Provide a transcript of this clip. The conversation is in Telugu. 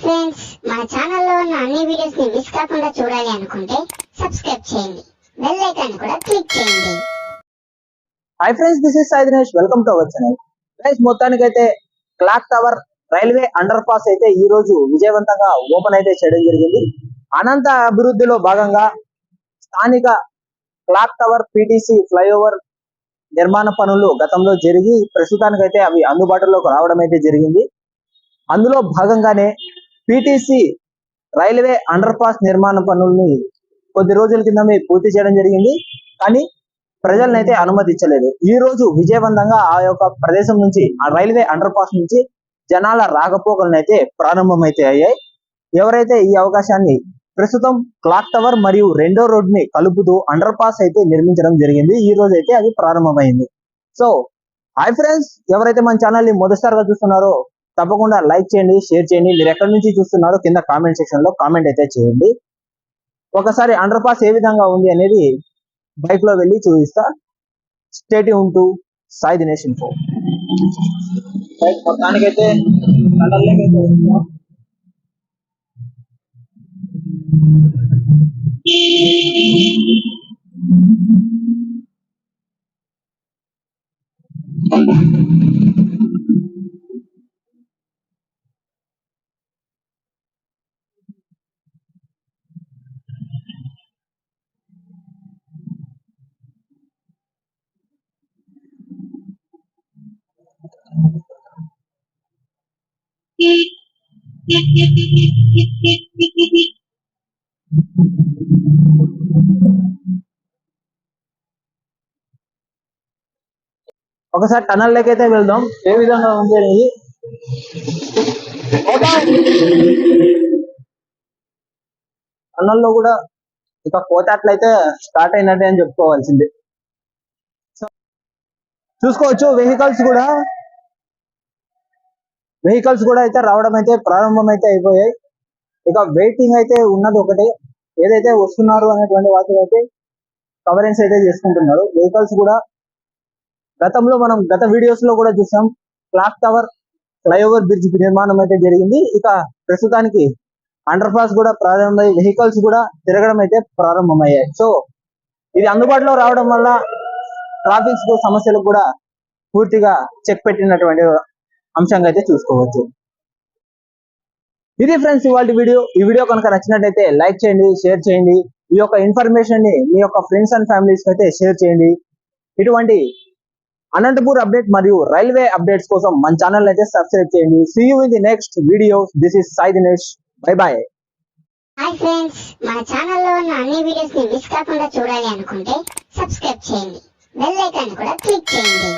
ఫ్రెండ్స్, మన ఛానల్లో ఉన్న అన్ని వీడియోస్ ని మిస్ కాకుండా చూడాలి అనుకుంటే సబ్స్క్రైబ్ చేయండి, బెల్ ఐకాన్ కూడా క్లిక్ చేయండి. Hi friends, this is Sai Dinesh. Welcome to our channel. Friends, మొత్తానికైతే clock tower railway underpass అయితే ఈ రోజు విజయవంతంగా ఓపెన్ అయితే చేయడం జరిగింది. అనంత అభివృద్ధిలో భాగంగా స్థానిక క్లాక్ టవర్ పిటిసి ఫ్లైఓవర్ నిర్మాణ పనులు గతంలో జరిగి ప్రస్తుతానికైతే అవి అందుబాటులోకి రావడం అయితే జరిగింది. అందులో భాగంగానే పిటిసి రైల్వే అండర్ పాస్ నిర్మాణ పనుల్ని కొద్ది రోజుల కిందమే పూర్తి చేయడం జరిగింది. కానీ ప్రజలనైతే అనుమతించలేదు. ఈ రోజు విజయవంతంగా ఆ యొక్క ప్రదేశం నుంచి, ఆ రైల్వే అండర్ పాస్ నుంచి జనాల రాకపోకలనైతే ప్రారంభమైతే అయ్యాయి. ఎవరైతే ఈ అవకాశాన్ని ప్రస్తుతం క్లాక్ టవర్ మరియు రెండో రోడ్ ని కలుపుతూ అండర్ పాస్ అయితే నిర్మించడం జరిగింది. ఈ రోజు అయితే అది ప్రారంభమైంది. సో హాయ్ ఫ్రెండ్స్, ఎవరైతే మన ఛానల్ ని మొదటిసారిగా చూస్తున్నారో తప్పకుండా లైక్ చేయండి, షేర్ చేయండి. మీరు ఎక్కడి నుంచి చూస్తున్నారో కింద కామెంట్ సెక్షన్ లో కామెంట్ అయితే చేయండి. ఒకసారి అండర్ పాస్ ఏ విధంగా ఉంది అనేది బైక్ లో వెళ్ళి చూపిస్తా. Stay tune to Sai Dinesh info. మొత్తానికైతే ఒకసారి టనల్ లోకైతే వెళ్దాం, ఏ విధంగా ఉంది అనేది. టనల్లో కూడా ఇక కోతాట్లయితే స్టార్ట్ అయినట్టే అని చెప్పుకోవాల్సిందే. చూసుకోవచ్చు, వెహికల్స్ కూడా అయితే రావడం అయితే ప్రారంభం అయితే అయిపోయాయి. ఇక వెయిటింగ్ అయితే ఉన్నది ఒకటే, ఏదైతే వస్తున్నారు అనేటువంటి వాటికి అయితే కవరెన్స్ అయితే చేసుకుంటున్నారు. వెహికల్స్ కూడా గతంలో మనం గత వీడియోస్ లో కూడా చూసాం. క్లాక్ టవర్ ఫ్లైఓవర్ బ్రిడ్జ్ నిర్మాణం అయితే జరిగింది. ఇక ప్రస్తుతానికి అండర్ పాస్ కూడా ప్రారంభమై వెహికల్స్ కూడా తిరగడం అయితే ప్రారంభమయ్యాయి. సో ఇది అందుబాటులో రావడం వల్ల ట్రాఫిక్ సమస్యలకు కూడా పూర్తిగా చెక్ పెట్టినటువంటి అంశంగా అయితే చూసుకోవచ్చు. ఇది ఫ్రెండ్స్ ఇవాళ వీడియో. ఈ వీడియో కనుక నచ్చినట్లయితే లైక్ చేయండి, షేర్ చేయండి. ఈ యొక్క ఇన్ఫర్మేషన్ ని మీ యొక్క ఫ్రెండ్స్ అండ్ ఫ్యామిలీస్ అయితే షేర్ చేయండి. ఇటువంటి అనంతపూర్ అప్డేట్ మరియు రైల్వే అప్డేట్స్ కోసం మన ఛానల్ అయితే సబ్స్క్రైబ్ చేయండి. See you in the next video. This is Sai Dinesh. Bye bye. Hi friends, మన ఛానల్లో ఉన్న అన్ని వీడియోస్ ని మిస్ కాకుండా చూడాలి అనుకుంటే సబ్స్క్రైబ్ చేయండి, బెల్ ఐకాన్ కూడా క్లిక్ చేయండి.